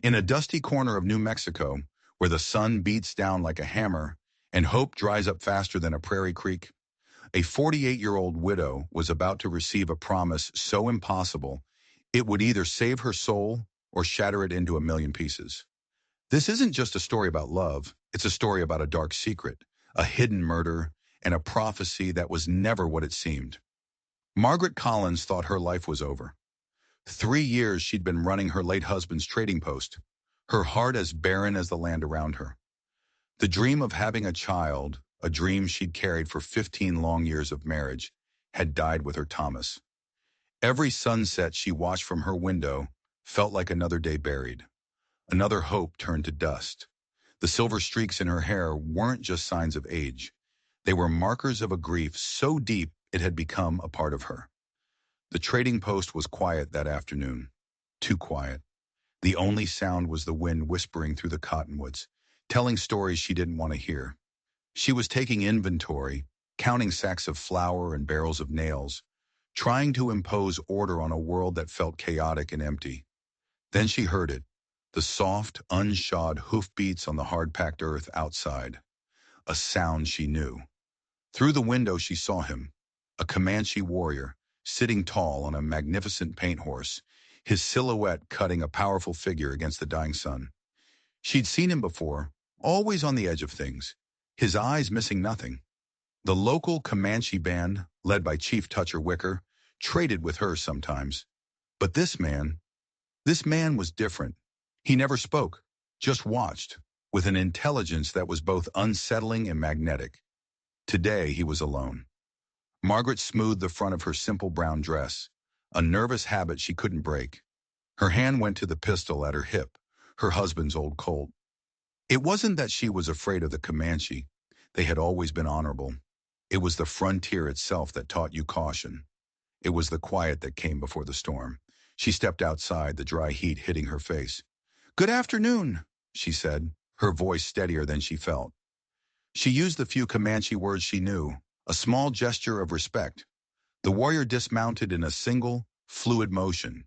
In a dusty corner of New Mexico, where the sun beats down like a hammer and hope dries up faster than a prairie creek, a 48-year-old widow was about to receive a promise so impossible it would either save her soul or shatter it into a million pieces. This isn't just a story about love, it's a story about a dark secret, a hidden murder, and a prophecy that was never what it seemed. Margaret Collins thought her life was over. 3 years she'd been running her late husband's trading post, her heart as barren as the land around her. The dream of having a child, a dream she'd carried for 15 long years of marriage, had died with her Thomas. Every sunset she watched from her window felt like another day buried. Another hope turned to dust. The silver streaks in her hair weren't just signs of age. They were markers of a grief so deep it had become a part of her. The trading post was quiet that afternoon. Too quiet. The only sound was the wind whispering through the cottonwoods, telling stories she didn't want to hear. She was taking inventory, counting sacks of flour and barrels of nails, trying to impose order on a world that felt chaotic and empty. Then she heard it, the soft, unshod hoofbeats on the hard-packed earth outside, a sound she knew. Through the window she saw him, a Comanche warrior, sitting tall on a magnificent paint horse, his silhouette cutting a powerful figure against the dying sun. She'd seen him before, always on the edge of things, his eyes missing nothing. The local Comanche band, led by Chief Toucher Wicker, traded with her sometimes. But this man was different. He never spoke, just watched, with an intelligence that was both unsettling and magnetic. Today he was alone. Margaret smoothed the front of her simple brown dress, a nervous habit she couldn't break. Her hand went to the pistol at her hip, her husband's old Colt. It wasn't that she was afraid of the Comanche. They had always been honorable. It was the frontier itself that taught you caution. It was the quiet that came before the storm. She stepped outside, the dry heat hitting her face. "Good afternoon," she said, her voice steadier than she felt. She used the few Comanche words she knew, a small gesture of respect. The warrior dismounted in a single, fluid motion.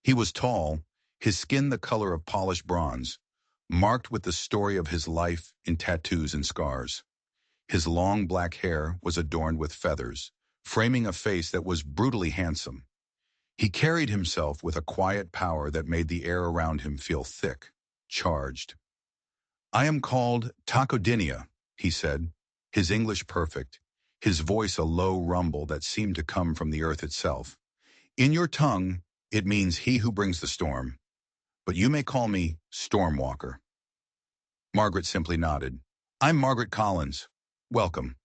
He was tall, his skin the color of polished bronze, marked with the story of his life in tattoos and scars. His long black hair was adorned with feathers, framing a face that was brutally handsome. He carried himself with a quiet power that made the air around him feel thick, charged. "I am called Takodinia," he said, his English perfect, his voice a low rumble that seemed to come from the earth itself. "In your tongue, it means he who brings the storm, but you may call me Stormwalker." Margaret simply nodded. "I'm Margaret Collins. Welcome.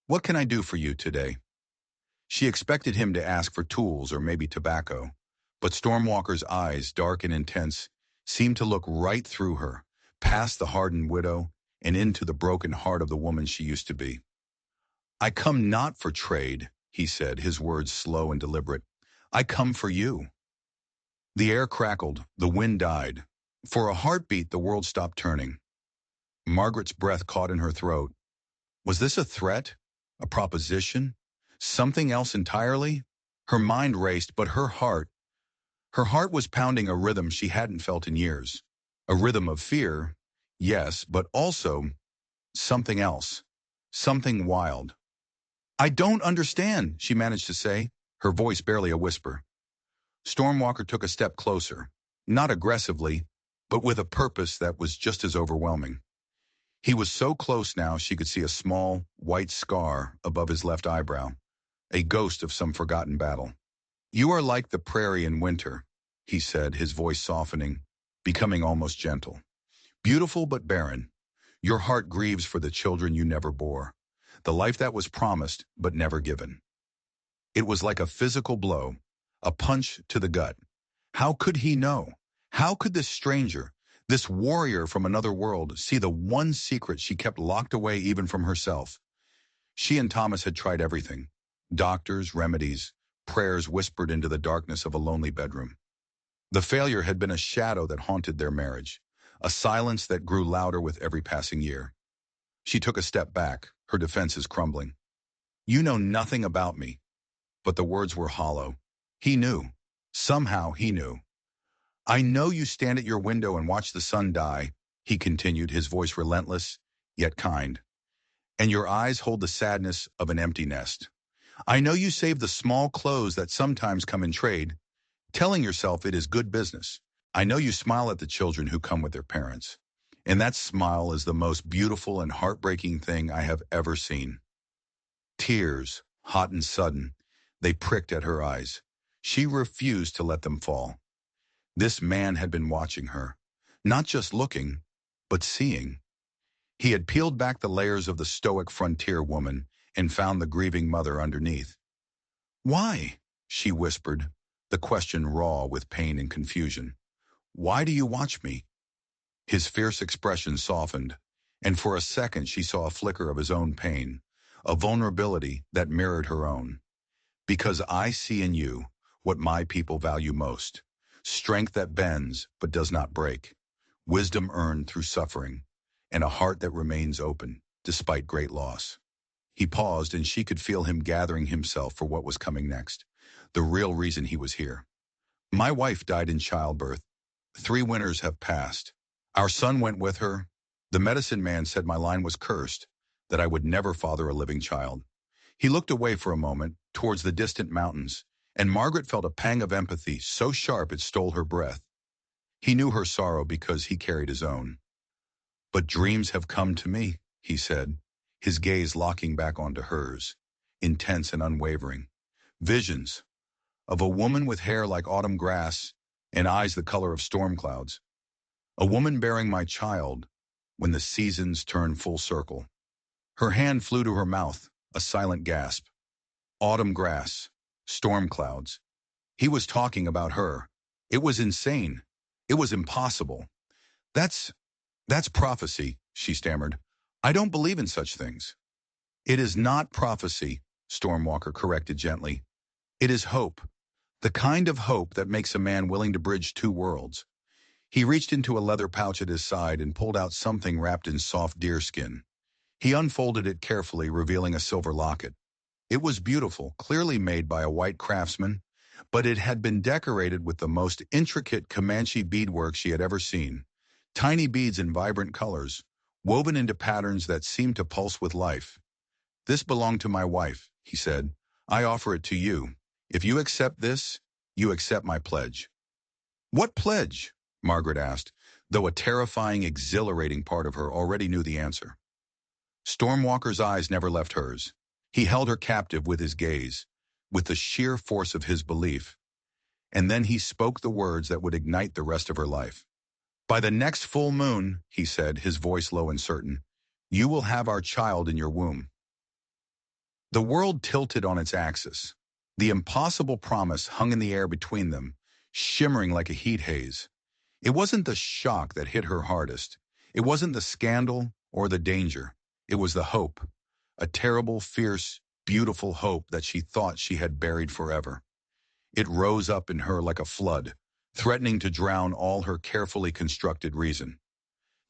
What can I do for you today?" She expected him to ask for tools or maybe tobacco, but Stormwalker's eyes, dark and intense, seemed to look right through her, past the hardened widow, and into the broken heart of the woman she used to be. "I come not for trade," he said, his words slow and deliberate. "I come for you." The air crackled, the wind died. For a heartbeat, the world stopped turning. Margaret's breath caught in her throat. Was this a threat? A proposition? Something else entirely? Her mind raced, but her heart was pounding a rhythm she hadn't felt in years. A rhythm of fear, yes, but also something else. Something wild. "I don't understand," she managed to say, her voice barely a whisper. Stormwalker took a step closer, not aggressively, but with a purpose that was just as overwhelming. He was so close now she could see a small, white scar above his left eyebrow, a ghost of some forgotten battle. "You are like the prairie in winter," he said, his voice softening, becoming almost gentle. "Beautiful but barren. Your heart grieves for the children you never bore, the life that was promised but never given." It was like a physical blow, a punch to the gut. How could he know? How could this stranger, this warrior from another world, see the one secret she kept locked away even from herself? She and Thomas had tried everything. Doctors, remedies, prayers whispered into the darkness of a lonely bedroom. The failure had been a shadow that haunted their marriage, a silence that grew louder with every passing year. She took a step back, her defenses crumbling. "You know nothing about me." But the words were hollow. He knew. Somehow he knew. I know you stand at your window and watch the sun die, he continued, his voice relentless, yet kind. And your eyes hold the sadness of an empty nest. I know you save the small clothes that sometimes come in trade, telling yourself it is good business. I know you smile at the children who come with their parents. And that smile is the most beautiful and heartbreaking thing I have ever seen. Tears, hot and sudden, they pricked at her eyes. She refused to let them fall. This man had been watching her, not just looking, but seeing. He had peeled back the layers of the stoic frontier woman and found the grieving mother underneath. Why? She whispered, the question raw with pain and confusion. Why do you watch me? His fierce expression softened, and for a second she saw a flicker of his own pain, a vulnerability that mirrored her own. Because I see in you what my people value most, strength that bends but does not break, wisdom earned through suffering, and a heart that remains open despite great loss. He paused, and she could feel him gathering himself for what was coming next, the real reason he was here. My wife died in childbirth. 3 winters have passed. Our son went with her. The medicine man said my line was cursed, that I would never father a living child. He looked away for a moment, towards the distant mountains, and Margaret felt a pang of empathy so sharp it stole her breath. He knew her sorrow because he carried his own. But dreams have come to me, he said, his gaze locking back onto hers, intense and unwavering. Visions of a woman with hair like autumn grass and eyes the color of storm clouds. A woman bearing my child when the seasons turn full circle. Her hand flew to her mouth, a silent gasp. Autumn grass, storm clouds. He was talking about her. It was insane. It was impossible. That's prophecy, she stammered. I don't believe in such things. It is not prophecy, Stormwalker corrected gently. It is hope. The kind of hope that makes a man willing to bridge 2 worlds. He reached into a leather pouch at his side and pulled out something wrapped in soft deerskin. He unfolded it carefully, revealing a silver locket. It was beautiful, clearly made by a white craftsman, but it had been decorated with the most intricate Comanche beadwork she had ever seen. Tiny beads in vibrant colors, woven into patterns that seemed to pulse with life. This belonged to my wife, he said. I offer it to you. If you accept this, you accept my pledge. What pledge? Margaret asked, though a terrifying, exhilarating part of her already knew the answer. Stormwalker's eyes never left hers. He held her captive with his gaze, with the sheer force of his belief. And then he spoke the words that would ignite the rest of her life. By the next full moon, he said, his voice low and certain, you will have our child in your womb. The world tilted on its axis. The impossible promise hung in the air between them, shimmering like a heat haze. It wasn't the shock that hit her hardest. It wasn't the scandal or the danger. It was the hope. A terrible, fierce, beautiful hope that she thought she had buried forever. It rose up in her like a flood, threatening to drown all her carefully constructed reason.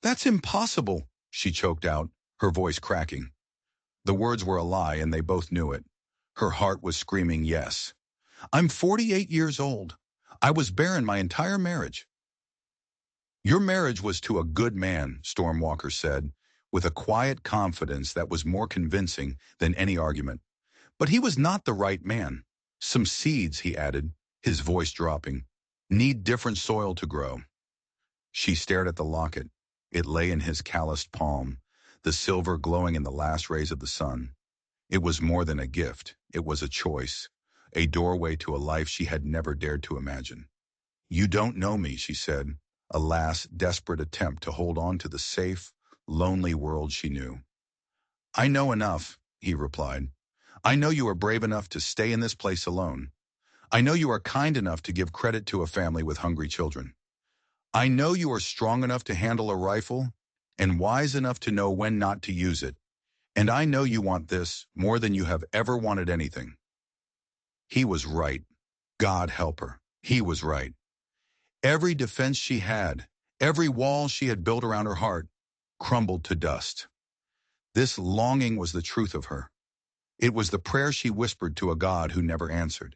That's impossible, she choked out, her voice cracking. The words were a lie, and they both knew it. Her heart was screaming yes. I'm 48 years old. I was barren my entire marriage. Your marriage was to a good man, Stormwalker said, with a quiet confidence that was more convincing than any argument. But he was not the right man. Some seeds, he added, his voice dropping, need different soil to grow. She stared at the locket. It lay in his calloused palm, the silver glowing in the last rays of the sun. It was more than a gift. It was a choice, a doorway to a life she had never dared to imagine. You don't know me, she said, a last desperate attempt to hold on to the safe, lonely world she knew. I know enough, he replied. I know you are brave enough to stay in this place alone. I know you are kind enough to give credit to a family with hungry children. I know you are strong enough to handle a rifle and wise enough to know when not to use it. And I know you want this more than you have ever wanted anything. He was right. God help her. He was right. Every defense she had, every wall she had built around her heart, crumbled to dust. This longing was the truth of her. It was the prayer she whispered to a God who never answered.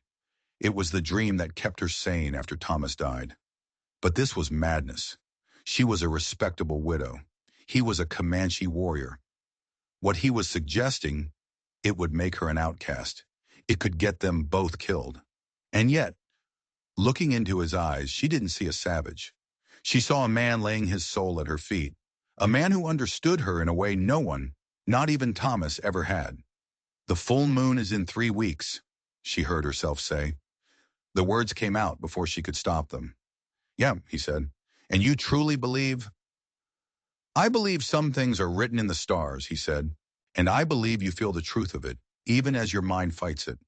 It was the dream that kept her sane after Thomas died. But this was madness. She was a respectable widow. He was a Comanche warrior. What he was suggesting, it would make her an outcast. It could get them both killed. And yet, looking into his eyes, she didn't see a savage. She saw a man laying his soul at her feet, a man who understood her in a way no one, not even Thomas, ever had. "The full moon is in 3 weeks," she heard herself say. The words came out before she could stop them. "Yeah," he said. "And you truly believe?" "I believe some things are written in the stars," he said. "And I believe you feel the truth of it, even as your mind fights it."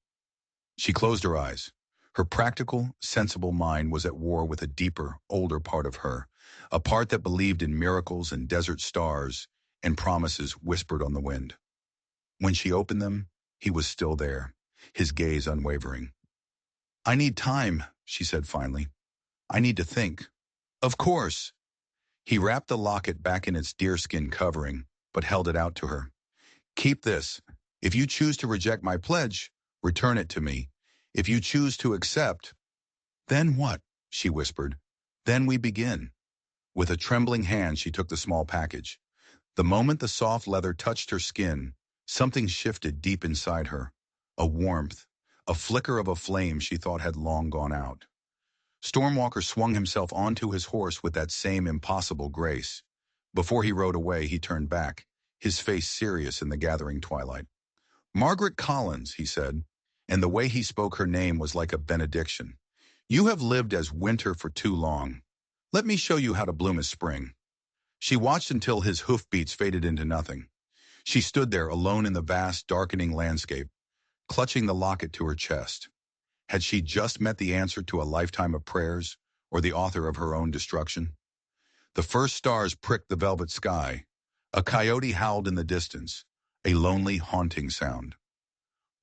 She closed her eyes. Her practical, sensible mind was at war with a deeper, older part of her, a part that believed in miracles and desert stars and promises whispered on the wind. When she opened them, he was still there, his gaze unwavering. "I need time," she said finally. "I need to think." "Of course." He wrapped the locket back in its deerskin covering, but held it out to her. "Keep this. If you choose to reject my pledge, return it to me. If you choose to accept—" "Then what?" she whispered. "Then we begin." With a trembling hand, she took the small package. The moment the soft leather touched her skin, something shifted deep inside her. A warmth, a flicker of a flame she thought had long gone out. Stormwalker swung himself onto his horse with that same impossible grace. Before he rode away, he turned back, his face serious in the gathering twilight. "Margaret Collins," he said, and the way he spoke her name was like a benediction. "You have lived as winter for too long. Let me show you how to bloom as spring." She watched until his hoofbeats faded into nothing. She stood there alone in the vast, darkening landscape, clutching the locket to her chest. Had she just met the answer to a lifetime of prayers, or the author of her own destruction? The first stars pricked the velvet sky. A coyote howled in the distance, a lonely, haunting sound.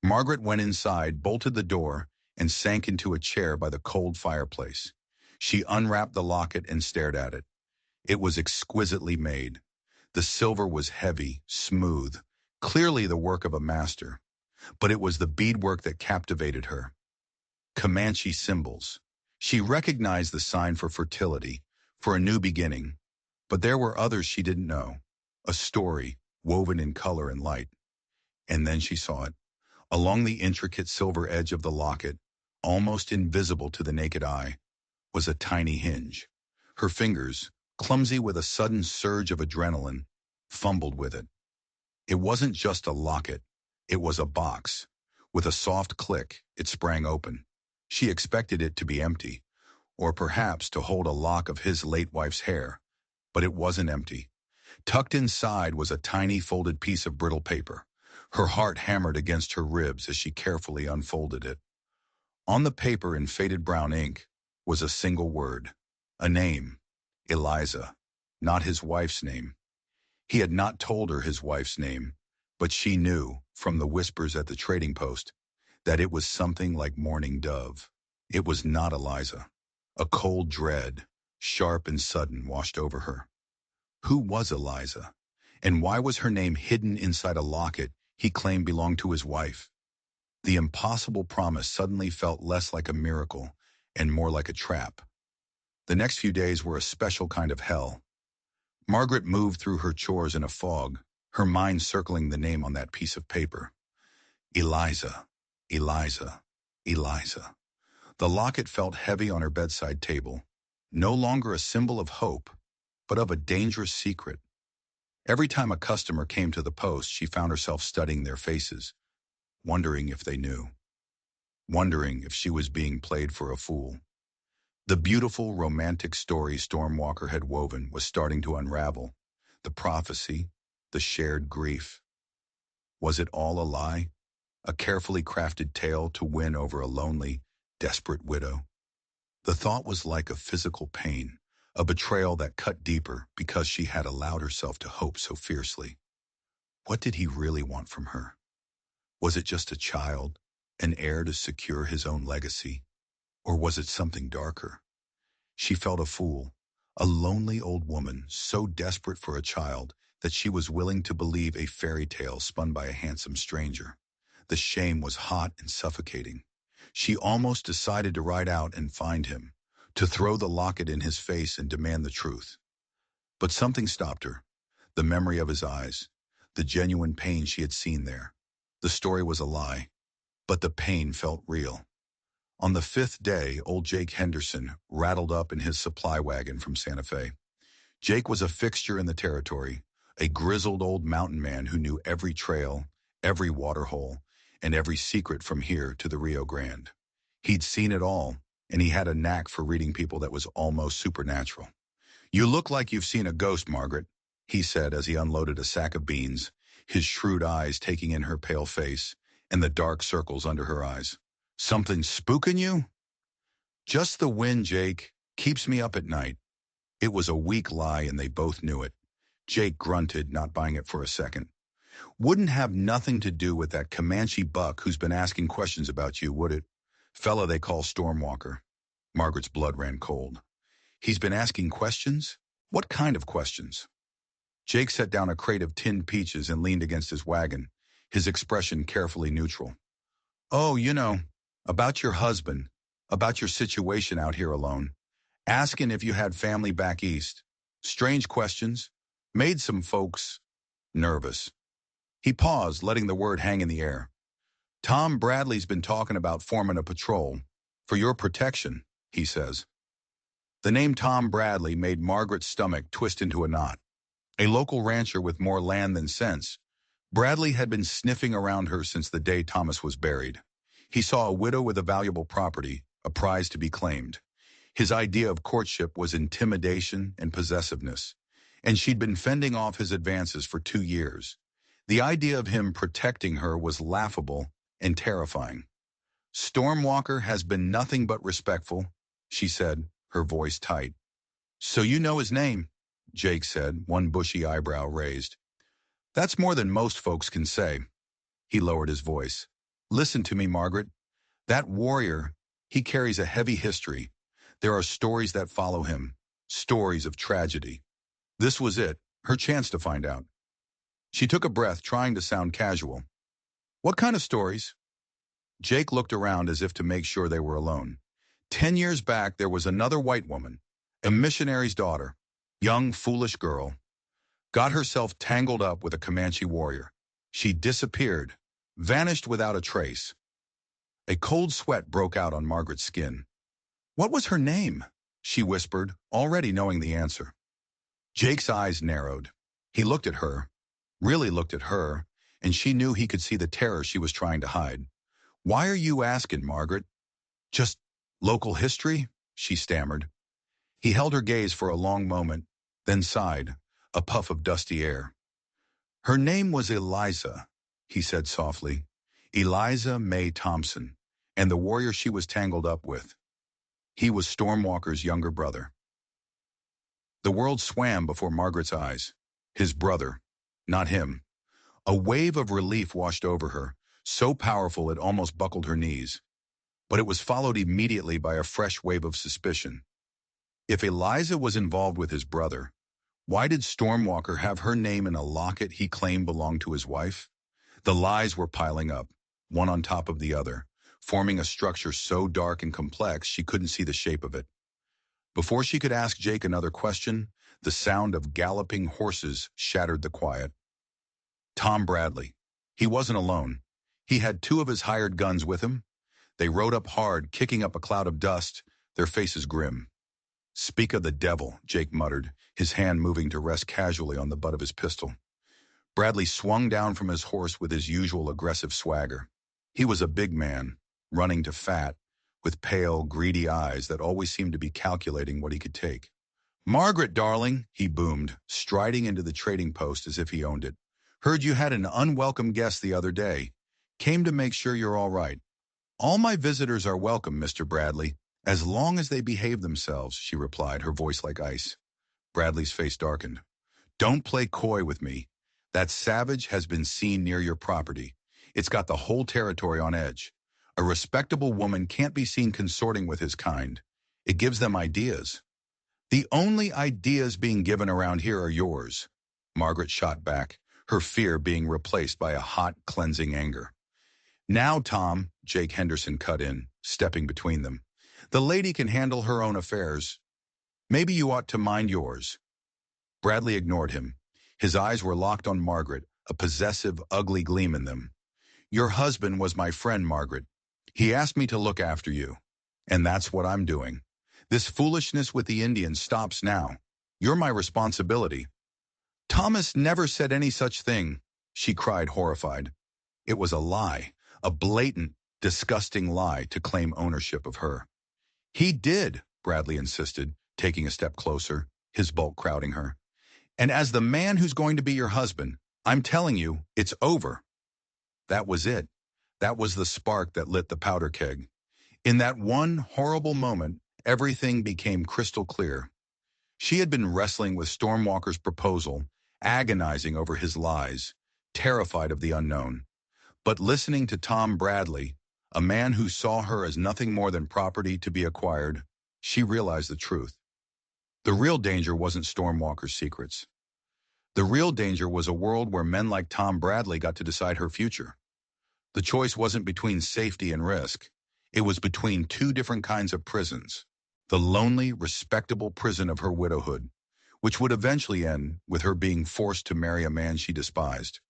Margaret went inside, bolted the door, and sank into a chair by the cold fireplace. She unwrapped the locket and stared at it. It was exquisitely made. The silver was heavy, smooth, clearly the work of a master. But it was the beadwork that captivated her. Comanche symbols. She recognized the sign for fertility, for a new beginning. But there were others she didn't know. A story, woven in color and light. And then she saw it. Along the intricate silver edge of the locket, almost invisible to the naked eye, was a tiny hinge. Her fingers, clumsy with a sudden surge of adrenaline, fumbled with it. It wasn't just a locket. It was a box. With a soft click, it sprang open. She expected it to be empty, or perhaps to hold a lock of his late wife's hair. But it wasn't empty. Tucked inside was a tiny folded piece of brittle paper. Her heart hammered against her ribs as she carefully unfolded it. On the paper in faded brown ink was a single word. A name. Eliza. Not his wife's name. He had not told her his wife's name, but she knew, from the whispers at the trading post, that it was something like Morning Dove. It was not Eliza. A cold dread, sharp and sudden, washed over her. Who was Eliza? And why was her name hidden inside a locket he claimed belonged to his wife? The impossible promise suddenly felt less like a miracle and more like a trap. The next few days were a special kind of hell. Margaret moved through her chores in a fog, her mind circling the name on that piece of paper. Eliza, Eliza, Eliza. The locket felt heavy on her bedside table, no longer a symbol of hope, but of a dangerous secret. Every time a customer came to the post, she found herself studying their faces, wondering if they knew, wondering if she was being played for a fool. The beautiful, romantic story Stormwalker had woven was starting to unravel. The prophecy, the shared grief. Was it all a lie? A carefully crafted tale to win over a lonely, desperate widow? The thought was like a physical pain, a betrayal that cut deeper because she had allowed herself to hope so fiercely. What did he really want from her? Was it just a child, an heir to secure his own legacy? Or was it something darker? She felt a fool, a lonely old woman so desperate for a child that she was willing to believe a fairy tale spun by a handsome stranger. The shame was hot and suffocating. She almost decided to ride out and find him, to throw the locket in his face and demand the truth. But something stopped her. The memory of his eyes, the genuine pain she had seen there. The story was a lie, but the pain felt real. On the fifth day, old Jake Henderson rattled up in his supply wagon from Santa Fe. Jake was a fixture in the territory, a grizzled old mountain man who knew every trail, every waterhole, and every secret from here to the Rio Grande. He'd seen it all, and he had a knack for reading people that was almost supernatural. "You look like you've seen a ghost, Margaret," he said as he unloaded a sack of beans, his shrewd eyes taking in her pale face and the dark circles under her eyes. "Something spooking you?" "Just the wind, Jake. Keeps me up at night." It was a weak lie, and they both knew it. Jake grunted, not buying it for a second. "Wouldn't have nothing to do with that Comanche buck who's been asking questions about you, would it? Fella they call Stormwalker." Margaret's blood ran cold. "He's been asking questions? What kind of questions?" Jake set down a crate of tinned peaches and leaned against his wagon, his expression carefully neutral. "Oh, about your husband, about your situation out here alone. Asking if you had family back east. Strange questions. Made some folks nervous." He paused, letting the word hang in the air. "Tom Bradley's been talking about forming a patrol. For your protection, he says." The name Tom Bradley made Margaret's stomach twist into a knot. A local rancher with more land than sense, Bradley had been sniffing around her since the day Thomas was buried. He saw a widow with a valuable property, a prize to be claimed. His idea of courtship was intimidation and possessiveness, and she'd been fending off his advances for 2 years. The idea of him protecting her was laughable and terrifying. "Stormwalker has been nothing but respectful," she said, her voice tight. "So you know his name," Jake said, one bushy eyebrow raised. "That's more than most folks can say." He lowered his voice. "Listen to me, Margaret. That warrior, he carries a heavy history. There are stories that follow him, stories of tragedy." This was it, her chance to find out. She took a breath, trying to sound casual. "What kind of stories?" Jake looked around as if to make sure they were alone. 10 years back, there was another white woman, a missionary's daughter, young, foolish girl, got herself tangled up with a Comanche warrior. She disappeared, vanished without a trace. A cold sweat broke out on Margaret's skin. "What was her name?" she whispered, already knowing the answer. Jake's eyes narrowed. He looked at her, really looked at her, and she knew he could see the terror she was trying to hide. "Why are you asking, Margaret?" "Just local history," she stammered. He held her gaze for a long moment, then sighed, a puff of dusty air. "Her name was Eliza," he said softly. "Eliza May Thompson, and the warrior she was tangled up with. He was Stormwalker's younger brother." The world swam before Margaret's eyes. His brother, not him. A wave of relief washed over her, so powerful it almost buckled her knees. But it was followed immediately by a fresh wave of suspicion. If Eliza was involved with his brother, why did Stormwalker have her name in a locket he claimed belonged to his wife? The lies were piling up, one on top of the other, forming a structure so dark and complex she couldn't see the shape of it. Before she could ask Jake another question, the sound of galloping horses shattered the quiet. Tom Bradley. He wasn't alone. He had 2 of his hired guns with him. They rode up hard, kicking up a cloud of dust, their faces grim. "Speak of the devil," Jake muttered, his hand moving to rest casually on the butt of his pistol. Bradley swung down from his horse with his usual aggressive swagger. He was a big man, running to fat, with pale, greedy eyes that always seemed to be calculating what he could take. "Margaret, darling," he boomed, striding into the trading post as if he owned it. "Heard you had an unwelcome guest the other day. Came to make sure you're all right." "All my visitors are welcome, Mr. Bradley, as long as they behave themselves," she replied, her voice like ice. Bradley's face darkened. "Don't play coy with me. That savage has been seen near your property. It's got the whole territory on edge. A respectable woman can't be seen consorting with his kind. It gives them ideas." "The only ideas being given around here are yours," Margaret shot back, her fear being replaced by a hot, cleansing anger. "Now, Tom," Jake Henderson cut in, stepping between them. The lady can handle her own affairs. Maybe you ought to mind yours." Bradley ignored him. His eyes were locked on Margaret, a possessive, ugly gleam in them. "Your husband was my friend, Margaret. He asked me to look after you. And that's what I'm doing. This foolishness with the Indians stops now. You're my responsibility." "Thomas never said any such thing," she cried, horrified. It was a lie, a blatant, disgusting lie to claim ownership of her. "He did," Bradley insisted, taking a step closer, his bulk crowding her. "And as the man who's going to be your husband, I'm telling you, it's over." That was it. That was the spark that lit the powder keg. In that one horrible moment, everything became crystal clear. She had been wrestling with Stormwalker's proposal, agonizing over his lies, terrified of the unknown. But listening to Tom Bradley, a man who saw her as nothing more than property to be acquired, she realized the truth. The real danger wasn't Stormwalker's secrets. The real danger was a world where men like Tom Bradley got to decide her future. The choice wasn't between safety and risk. It was between two different kinds of prisons. The lonely, respectable prison of her widowhood, which would eventually end with her being forced to marry a man she despised.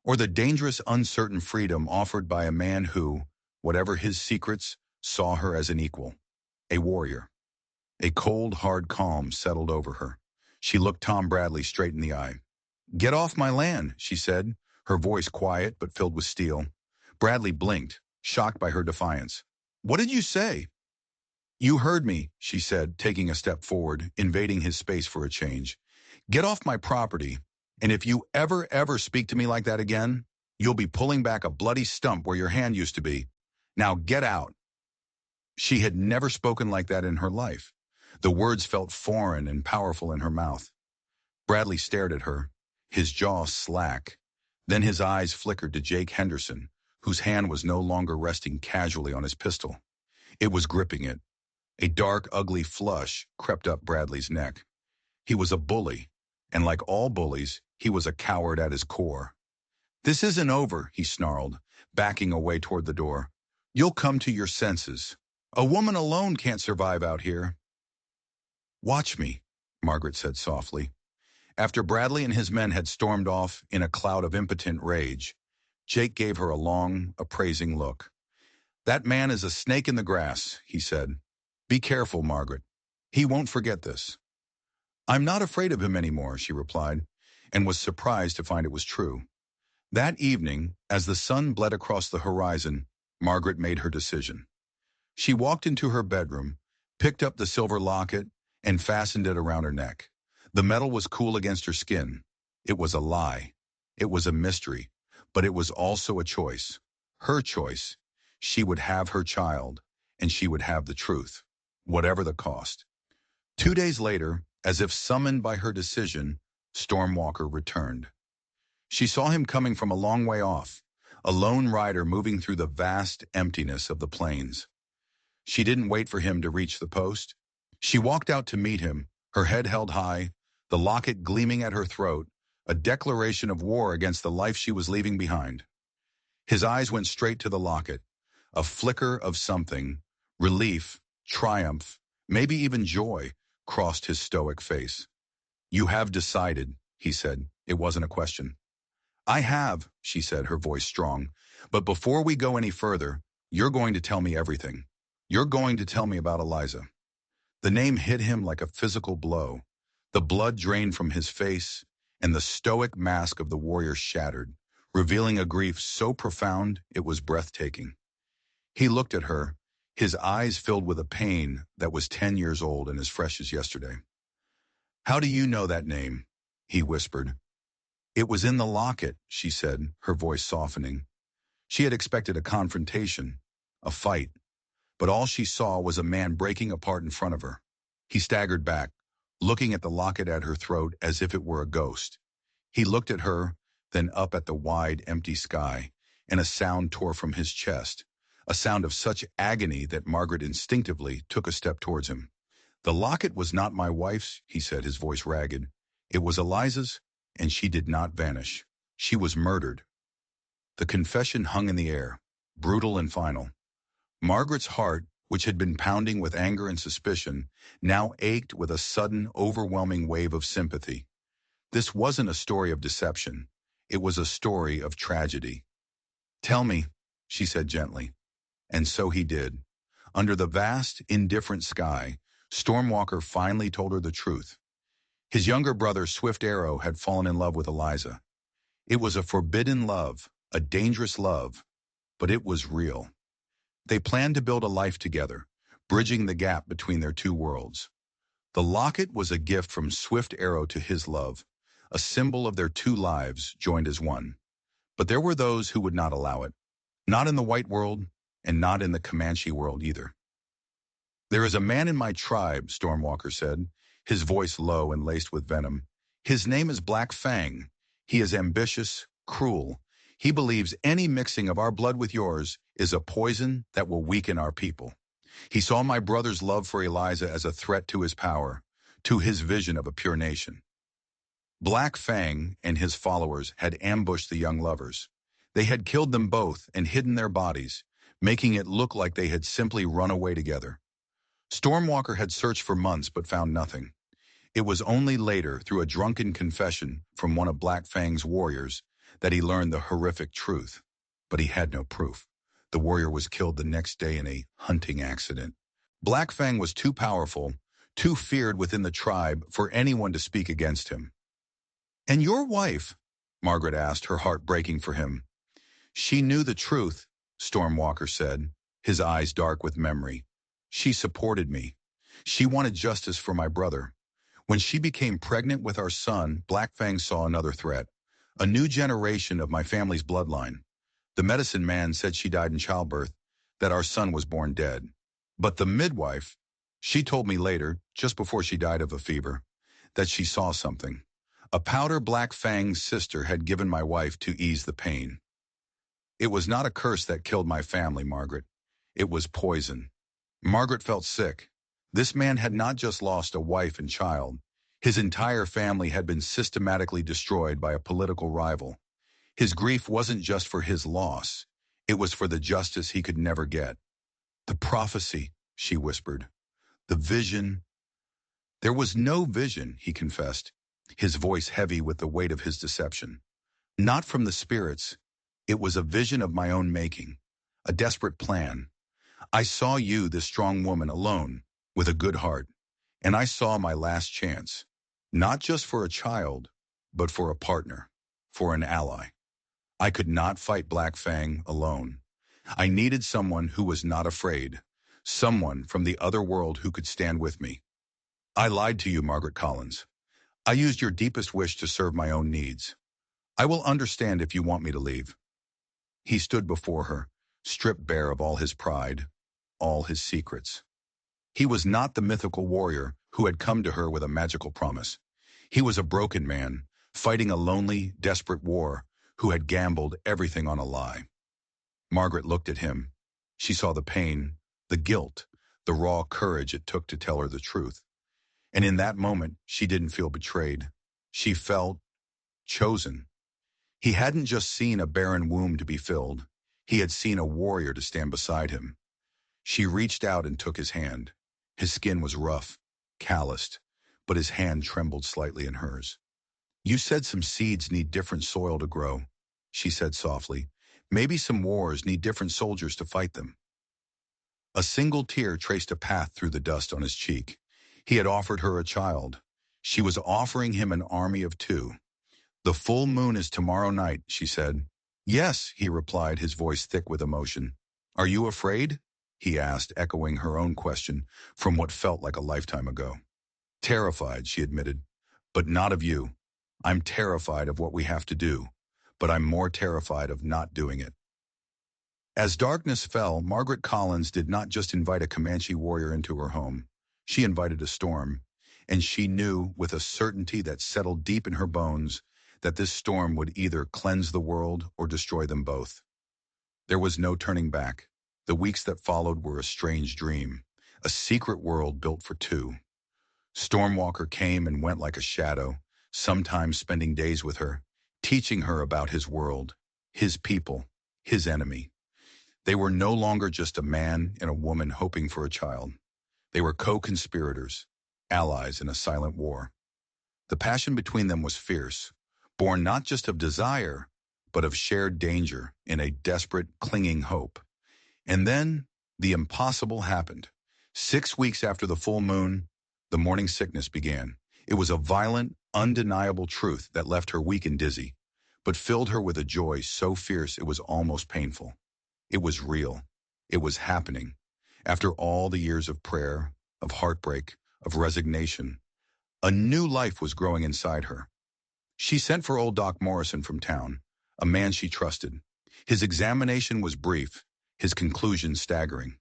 Or the dangerous, uncertain freedom offered by a man who, whatever his secrets, saw her as an equal, a warrior. A cold, hard calm settled over her. She looked Tom Bradley straight in the eye. "Get off my land," she said, her voice quiet but filled with steel. Bradley blinked, shocked by her defiance. "What did you say?" "You heard me," she said, taking a step forward, invading his space for a change. "Get off my property, and if you ever speak to me like that again, you'll be pulling back a bloody stump where your hand used to be. Now get out." She had never spoken like that in her life. The words felt foreign and powerful in her mouth. Bradley stared at her, his jaw slack. Then his eyes flickered to Jake Henderson, whose hand was no longer resting casually on his pistol. It was gripping it. A dark, ugly flush crept up Bradley's neck. He was a bully, and like all bullies, he was a coward at his core. "This isn't over," he snarled, backing away toward the door. "You'll come to your senses. A woman alone can't survive out here." "Watch me," Margaret said softly. After Bradley and his men had stormed off in a cloud of impotent rage, Jake gave her a long, appraising look. "That man is a snake in the grass," he said. "Be careful, Margaret. He won't forget this." "I'm not afraid of him anymore," she replied, and was surprised to find it was true. That evening, as the sun bled across the horizon, Margaret made her decision. She walked into her bedroom, picked up the silver locket, and fastened it around her neck. The metal was cool against her skin. It was a lie. It was a mystery, but it was also a choice. Her choice. She would have her child, and she would have the truth, whatever the cost. 2 days later, as if summoned by her decision, Stormwalker returned. She saw him coming from a long way off, a lone rider moving through the vast emptiness of the plains. She didn't wait for him to reach the post. She walked out to meet him, her head held high, the locket gleaming at her throat, a declaration of war against the life she was leaving behind. His eyes went straight to the locket, a flicker of something, relief, triumph, maybe even joy, crossed his stoic face. "You have decided," he said. It wasn't a question. "I have," she said, her voice strong. "But before we go any further, you're going to tell me everything. You're going to tell me about Eliza." The name hit him like a physical blow. The blood drained from his face, and the stoic mask of the warrior shattered, revealing a grief so profound it was breathtaking. He looked at her, his eyes filled with a pain that was 10 years old and as fresh as yesterday. "How do you know that name?" he whispered. "It was in the locket," she said, her voice softening. She had expected a confrontation, a fight, but all she saw was a man breaking apart in front of her. He staggered back, looking at the locket at her throat as if it were a ghost. He looked at her, then up at the wide, empty sky, and a sound tore from his chest, a sound of such agony that Margaret instinctively took a step towards him. "The locket was not my wife's," he said, his voice ragged. "It was Eliza's, and she did not vanish. She was murdered." The confession hung in the air, brutal and final. Margaret's heart, which had been pounding with anger and suspicion, now ached with a sudden, overwhelming wave of sympathy. This wasn't a story of deception. It was a story of tragedy. "Tell me," she said gently. And so he did. Under the vast, indifferent sky, Stormwalker finally told her the truth. His younger brother, Swift Arrow, had fallen in love with Eliza. It was a forbidden love, a dangerous love, but it was real. They planned to build a life together, bridging the gap between their two worlds. The locket was a gift from Swift Arrow to his love, a symbol of their two lives joined as one. But there were those who would not allow it. Not in the white world, and not in the Comanche world either. "There is a man in my tribe," Stormwalker said, his voice low and laced with venom. "His name is Black Fang. He is ambitious, cruel. He believes any mixing of our blood with yours is a poison that will weaken our people. He saw my brother's love for Eliza as a threat to his power, to his vision of a pure nation." Black Fang and his followers had ambushed the young lovers. They had killed them both and hidden their bodies, making it look like they had simply run away together. Stormwalker had searched for months but found nothing. It was only later, through a drunken confession from one of Black Fang's warriors, that he learned the horrific truth. But he had no proof. The warrior was killed the next day in a hunting accident. Black Fang was too powerful, too feared within the tribe for anyone to speak against him. "And your wife?" Margaret asked, her heart breaking for him. "She knew the truth," Stormwalker said, his eyes dark with memory. "She supported me. She wanted justice for my brother. When she became pregnant with our son, Black Fang saw another threat, a new generation of my family's bloodline. The medicine man said she died in childbirth, that our son was born dead. But the midwife, she told me later, just before she died of a fever, that she saw something. A powder Black Fang's sister had given my wife to ease the pain. It was not a curse that killed my family, Margaret. It was poison." Margaret felt sick. This man had not just lost a wife and child. His entire family had been systematically destroyed by a political rival. His grief wasn't just for his loss. It was for the justice he could never get. "The prophecy," she whispered. "The vision." "There was no vision," he confessed, his voice heavy with the weight of his deception. "Not from the spirits. It was a vision of my own making, a desperate plan. I saw you, this strong woman, alone, with a good heart, and I saw my last chance, not just for a child, but for a partner, for an ally. I could not fight Black Fang alone. I needed someone who was not afraid, someone from the other world who could stand with me. I lied to you, Margaret Collins. I used your deepest wish to serve my own needs. I will understand if you want me to leave." He stood before her, stripped bare of all his pride, all his secrets. He was not the mythical warrior who had come to her with a magical promise. He was a broken man, fighting a lonely, desperate war, who had gambled everything on a lie. Margaret looked at him. She saw the pain, the guilt, the raw courage it took to tell her the truth. And in that moment, she didn't feel betrayed. She felt chosen. He hadn't just seen a barren womb to be filled. He had seen a warrior to stand beside him. She reached out and took his hand. His skin was rough, calloused, but his hand trembled slightly in hers. "You said some seeds need different soil to grow," she said softly. "Maybe some wars need different soldiers to fight them." A single tear traced a path through the dust on his cheek. He had offered her a child. She was offering him an army of two. "The full moon is tomorrow night," she said. "Yes," he replied, his voice thick with emotion. "Are you afraid?" he asked, echoing her own question from what felt like a lifetime ago. "Terrified," she admitted, "but not of you. I'm terrified of what we have to do, but I'm more terrified of not doing it." As darkness fell, Margaret Collins did not just invite a Comanche warrior into her home. She invited a storm, and she knew with a certainty that settled deep in her bones that this storm would either cleanse the world or destroy them both. There was no turning back. The weeks that followed were a strange dream, a secret world built for two. Stormwalker came and went like a shadow, sometimes spending days with her, teaching her about his world, his people, his enemy. They were no longer just a man and a woman hoping for a child. They were co-conspirators, allies in a silent war. The passion between them was fierce, born not just of desire, but of shared danger in a desperate, clinging hope. And then the impossible happened. 6 weeks after the full moon, the morning sickness began. It was a violent, undeniable truth that left her weak and dizzy, but filled her with a joy so fierce it was almost painful. It was real. It was happening. After all the years of prayer, of heartbreak, of resignation, a new life was growing inside her. She sent for old Doc Morrison from town, a man she trusted. His examination was brief, his conclusion staggering.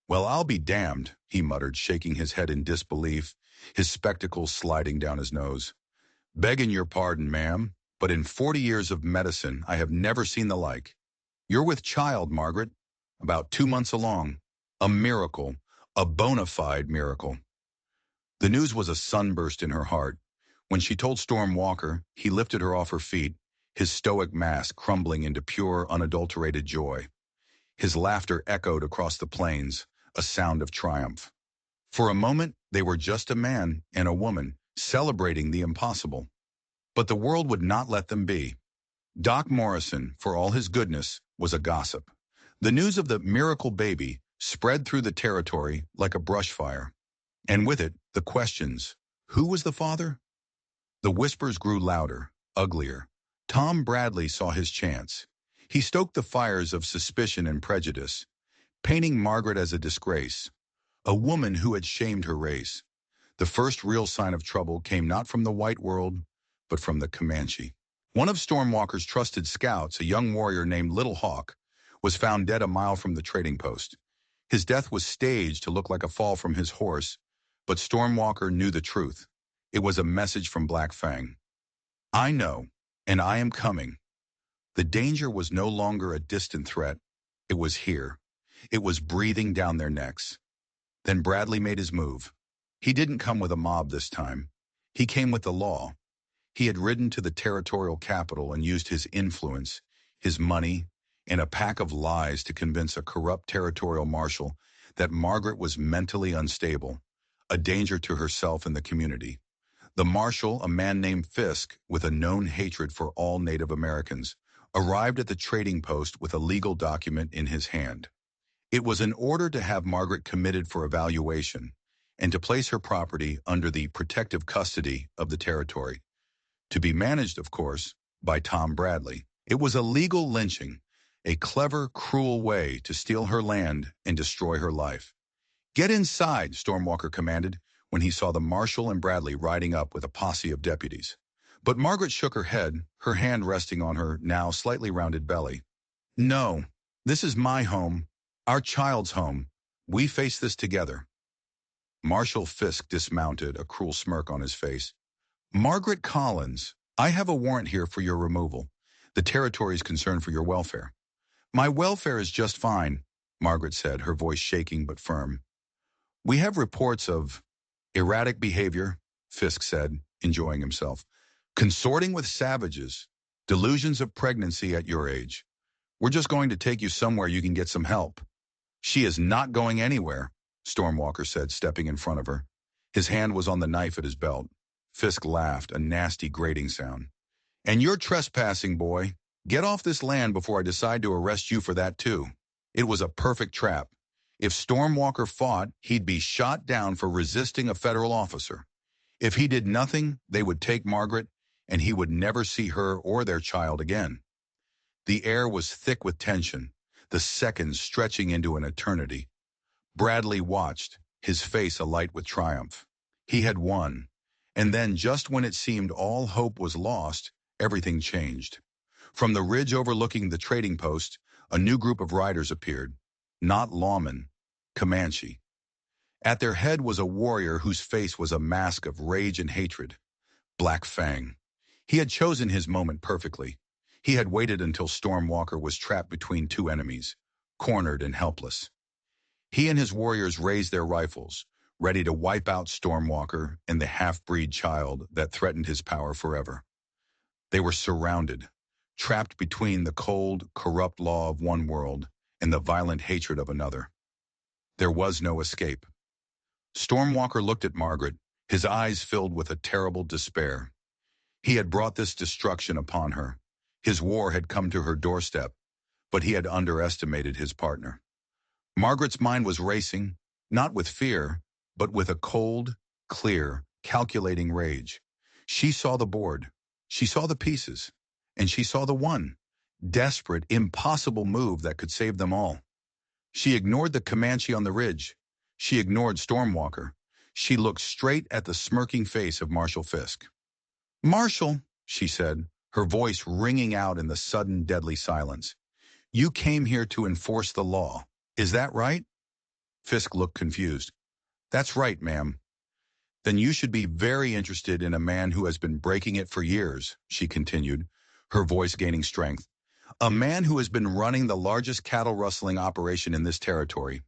"Well, I'll be damned," he muttered, shaking his head in disbelief, his spectacles sliding down his nose. "Begging your pardon, ma'am, but in 40 years of medicine, I have never seen the like. You're with child, Margaret, about 2 months along. A miracle, a bona fide miracle." The news was a sunburst in her heart. When she told Storm Walker, he lifted her off her feet, his stoic mask crumbling into pure, unadulterated joy. His laughter echoed across the plains, a sound of triumph. For a moment, they were just a man and a woman, celebrating the impossible. But the world would not let them be. Doc Morrison, for all his goodness, was a gossip. The news of the miracle baby spread through the territory like a brush fire. And with it, the questions. Who was the father? The whispers grew louder, uglier. Tom Bradley saw his chance. He stoked the fires of suspicion and prejudice, painting Margaret as a disgrace, a woman who had shamed her race. The first real sign of trouble came not from the white world, but from the Comanche. One of Stormwalker's trusted scouts, a young warrior named Little Hawk, was found dead a mile from the trading post. His death was staged to look like a fall from his horse, but Stormwalker knew the truth. It was a message from Black Fang. "I know, and I am coming." The danger was no longer a distant threat. It was here. It was breathing down their necks. Then Bradley made his move. He didn't come with a mob this time. He came with the law. He had ridden to the territorial capital and used his influence, his money, and a pack of lies to convince a corrupt territorial marshal that Margaret was mentally unstable, a danger to herself and the community. The marshal, a man named Fisk, with a known hatred for all Native Americans, arrived at the trading post with a legal document in his hand. It was an order to have Margaret committed for evaluation and to place her property under the protective custody of the territory, to be managed, of course, by Tom Bradley. It was a legal lynching, a clever, cruel way to steal her land and destroy her life. "Get inside," Stormwalker commanded when he saw the marshal and Bradley riding up with a posse of deputies. But Margaret shook her head, her hand resting on her now slightly rounded belly. "No, this is my home, our child's home. We face this together." Marshal Fisk dismounted, a cruel smirk on his face. "Margaret Collins, I have a warrant here for your removal. The territory is concerned for your welfare." "My welfare is just fine," Margaret said, her voice shaking but firm. "We have reports of erratic behavior," Fisk said, enjoying himself. "Consorting with savages, delusions of pregnancy at your age. We're just going to take you somewhere you can get some help." "She is not going anywhere," Stormwalker said, stepping in front of her. His hand was on the knife at his belt. Fisk laughed, a nasty grating sound. "And you're trespassing, boy. Get off this land before I decide to arrest you for that too." It was a perfect trap. If Stormwalker fought, he'd be shot down for resisting a federal officer. If he did nothing, they would take Margaret, and he would never see her or their child again. The air was thick with tension, the seconds stretching into an eternity. Bradley watched, his face alight with triumph. He had won. And then, just when it seemed all hope was lost, everything changed. From the ridge overlooking the trading post, a new group of riders appeared. Not lawmen, Comanche. At their head was a warrior whose face was a mask of rage and hatred. Black Fang. He had chosen his moment perfectly. He had waited until Stormwalker was trapped between two enemies, cornered and helpless. He and his warriors raised their rifles, ready to wipe out Stormwalker and the half-breed child that threatened his power forever. They were surrounded, trapped between the cold, corrupt law of one world and the violent hatred of another. There was no escape. Stormwalker looked at Margaret, his eyes filled with a terrible despair. He had brought this destruction upon her. His war had come to her doorstep, but he had underestimated his partner. Margaret's mind was racing, not with fear, but with a cold, clear, calculating rage. She saw the board, she saw the pieces, and she saw the one, desperate, impossible move that could save them all. She ignored the Comanche on the ridge. She ignored Stormwalker. She looked straight at the smirking face of Marshal Fisk. "Marshal," she said, her voice ringing out in the sudden deadly silence. "You came here to enforce the law. Is that right?" Fisk looked confused. "That's right, ma'am." "Then you should be very interested in a man who has been breaking it for years," she continued, her voice gaining strength. "A man who has been running the largest cattle rustling operation in this territory.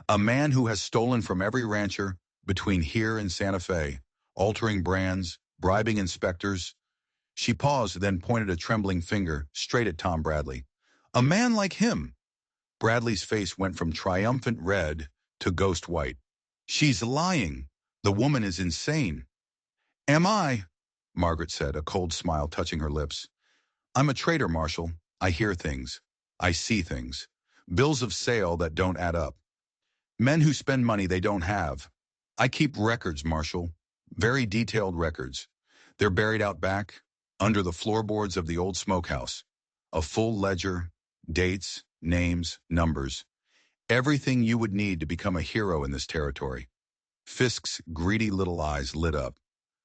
A man who has stolen from every rancher between here and Santa Fe, altering brands, bribing inspectors." She paused, then pointed a trembling finger straight at Tom Bradley. "A man like him." Bradley's face went from triumphant red to ghost white. "She's lying. The woman is insane." "Am I?" Margaret said, a cold smile touching her lips. "I'm a traitor, Marshal. I hear things. I see things. Bills of sale that don't add up. Men who spend money they don't have. I keep records, Marshal. Very detailed records. They're buried out back, under the floorboards of the old smokehouse. A full ledger, dates, names, numbers. Everything you would need to become a hero in this territory." Fisk's greedy little eyes lit up.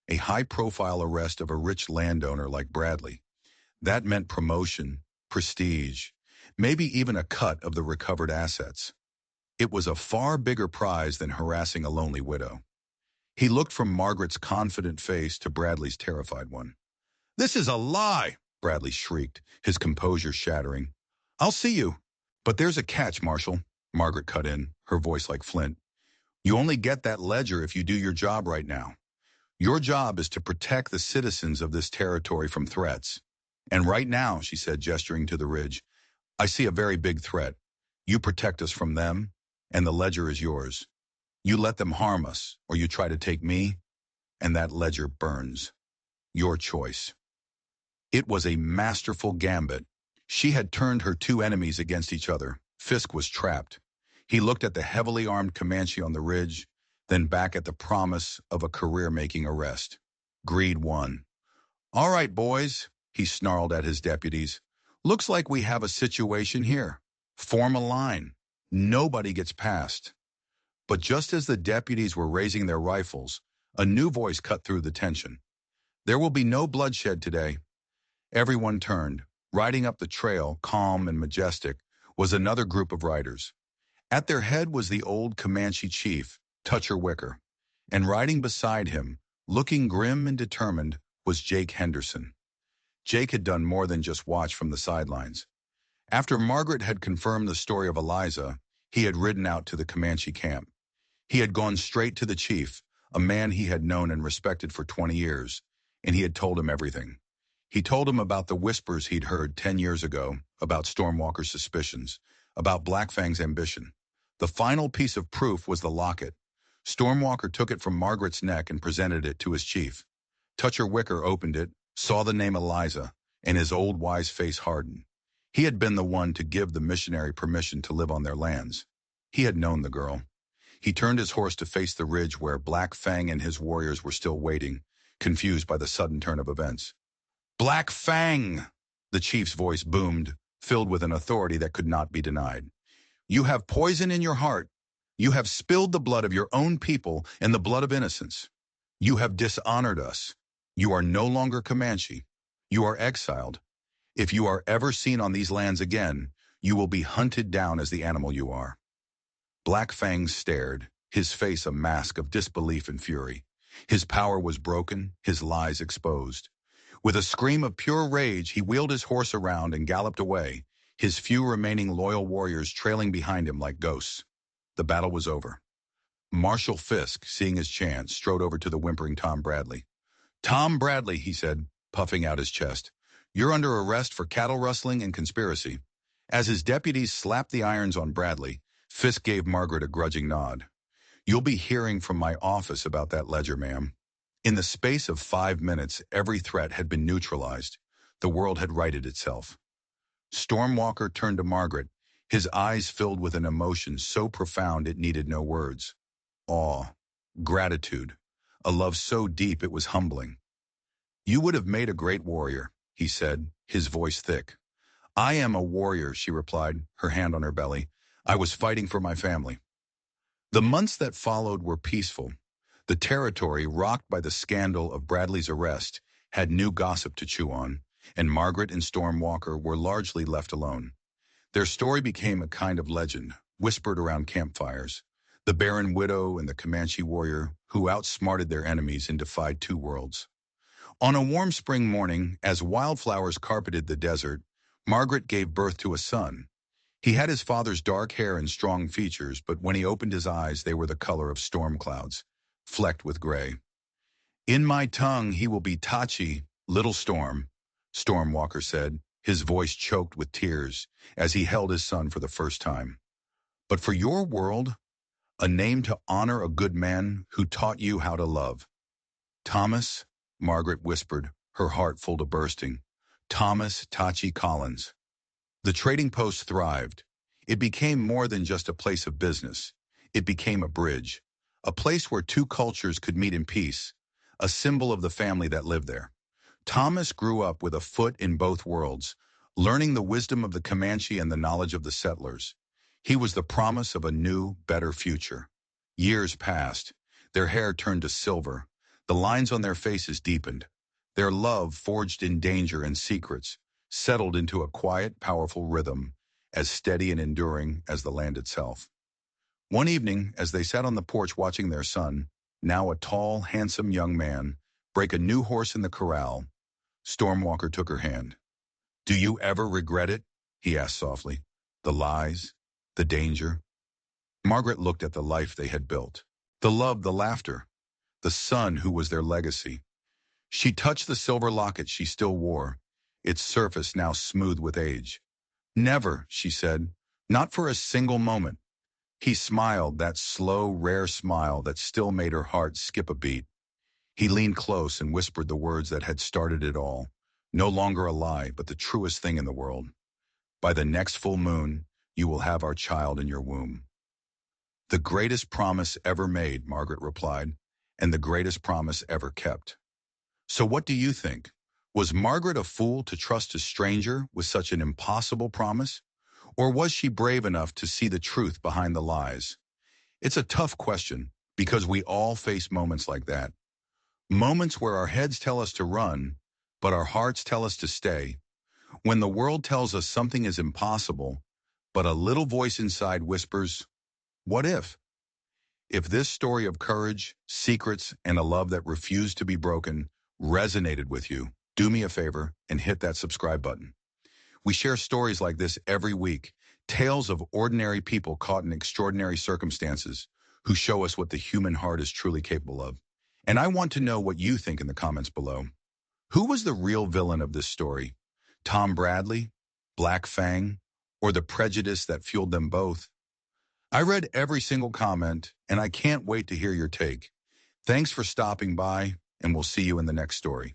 A high-profile arrest of a rich landowner like Bradley. That meant promotion, prestige, maybe even a cut of the recovered assets. It was a far bigger prize than harassing a lonely widow. He looked from Margaret's confident face to Bradley's terrified one. "This is a lie!" Bradley shrieked, his composure shattering. "I'll see you." "But there's a catch, Marshal," Margaret cut in, her voice like flint. "You only get that ledger if you do your job right now. Your job is to protect the citizens of this territory from threats. And right now," she said, gesturing to the ridge, "I see a very big threat. You protect us from them, and the ledger is yours. You let them harm us, or you try to take me, and that ledger burns. Your choice." It was a masterful gambit. She had turned her two enemies against each other. Fisk was trapped. He looked at the heavily armed Comanche on the ridge, then back at the promise of a career-making arrest. Greed won. "All right, boys," he snarled at his deputies. "Looks like we have a situation here. Form a line. Nobody gets past." But just as the deputies were raising their rifles, a new voice cut through the tension. "There will be no bloodshed today." Everyone turned. Riding up the trail, calm and majestic, was another group of riders. At their head was the old Comanche chief, Toucher Wicker. And riding beside him, looking grim and determined, was Jake Henderson. Jake had done more than just watch from the sidelines. After Margaret had confirmed the story of Eliza, he had ridden out to the Comanche camp. He had gone straight to the chief, a man he had known and respected for 20 years, and he had told him everything. He told him about the whispers he'd heard 10 years ago, about Stormwalker's suspicions, about Black Fang's ambition. The final piece of proof was the locket. Stormwalker took it from Margaret's neck and presented it to his chief. Toucher Wicker opened it, saw the name Eliza, and his old wise face hardened. He had been the one to give the missionary permission to live on their lands. He had known the girl. He turned his horse to face the ridge where Black Fang and his warriors were still waiting, confused by the sudden turn of events. "Black Fang!" the chief's voice boomed, filled with an authority that could not be denied. "You have poison in your heart. You have spilled the blood of your own people and the blood of innocents. You have dishonored us. You are no longer Comanche. You are exiled. If you are ever seen on these lands again, you will be hunted down as the animal you are." Black Fang stared, his face a mask of disbelief and fury. His power was broken, his lies exposed. With a scream of pure rage, he wheeled his horse around and galloped away, his few remaining loyal warriors trailing behind him like ghosts. The battle was over. Marshal Fisk, seeing his chance, strode over to the whimpering Tom Bradley. "Tom Bradley," he said, puffing out his chest, "you're under arrest for cattle rustling and conspiracy. As his deputies slapped the irons on Bradley, Fisk gave Margaret a grudging nod. You'll be hearing from my office about that ledger, ma'am. In the space of 5 minutes, every threat had been neutralized. The world had righted itself. Stormwalker turned to Margaret, his eyes filled with an emotion so profound it needed no words. Awe, gratitude, a love so deep it was humbling. You would have made a great warrior, he said, his voice thick. I am a warrior, she replied, her hand on her belly. I was fighting for my family. The months that followed were peaceful. The territory, rocked by the scandal of Bradley's arrest, had new gossip to chew on, and Margaret and Stormwalker were largely left alone. Their story became a kind of legend, whispered around campfires. The barren widow and the Comanche warrior who outsmarted their enemies and defied two worlds. On a warm spring morning, as wildflowers carpeted the desert, Margaret gave birth to a son. He had his father's dark hair and strong features, but when he opened his eyes, they were the color of storm clouds, flecked with gray. In my tongue he will be Tachi, little storm, Stormwalker said, his voice choked with tears as he held his son for the first time. But for your world, a name to honor a good man who taught you how to love. Thomas, Margaret whispered, her heart full to bursting. Thomas Tachi Collins. The trading post thrived. It became more than just a place of business. It became a bridge, a place where two cultures could meet in peace, a symbol of the family that lived there. Thomas grew up with a foot in both worlds, learning the wisdom of the Comanche and the knowledge of the settlers. He was the promise of a new, better future. Years passed. Their hair turned to silver. The lines on their faces deepened. Their love, forged in danger and secrets, settled into a quiet, powerful rhythm, as steady and enduring as the land itself. One evening, as they sat on the porch watching their son, now a tall, handsome young man, break a new horse in the corral, Stormwalker took her hand. Do you ever regret it? He asked softly. The lies, the danger. Margaret looked at the life they had built. The love, the laughter, the son who was their legacy. She touched the silver locket she still wore, its surface now smooth with age. Never, she said, not for a single moment. He smiled, that slow, rare smile that still made her heart skip a beat. He leaned close and whispered the words that had started it all. No longer a lie, but the truest thing in the world. By the next full moon, you will have our child in your womb. The greatest promise ever made, Margaret replied, and the greatest promise ever kept. So what do you think? Was Margaret a fool to trust a stranger with such an impossible promise? Or was she brave enough to see the truth behind the lies? It's a tough question, because we all face moments like that. Moments where our heads tell us to run, but our hearts tell us to stay. When the world tells us something is impossible, but a little voice inside whispers, what if? If this story of courage, secrets, and a love that refused to be broken resonated with you, do me a favor and hit that subscribe button. We share stories like this every week, tales of ordinary people caught in extraordinary circumstances who show us what the human heart is truly capable of. And I want to know what you think in the comments below. Who was the real villain of this story? Tom Bradley, Black Fang, or the prejudice that fueled them both? I read every single comment, and I can't wait to hear your take. Thanks for stopping by, and we'll see you in the next story.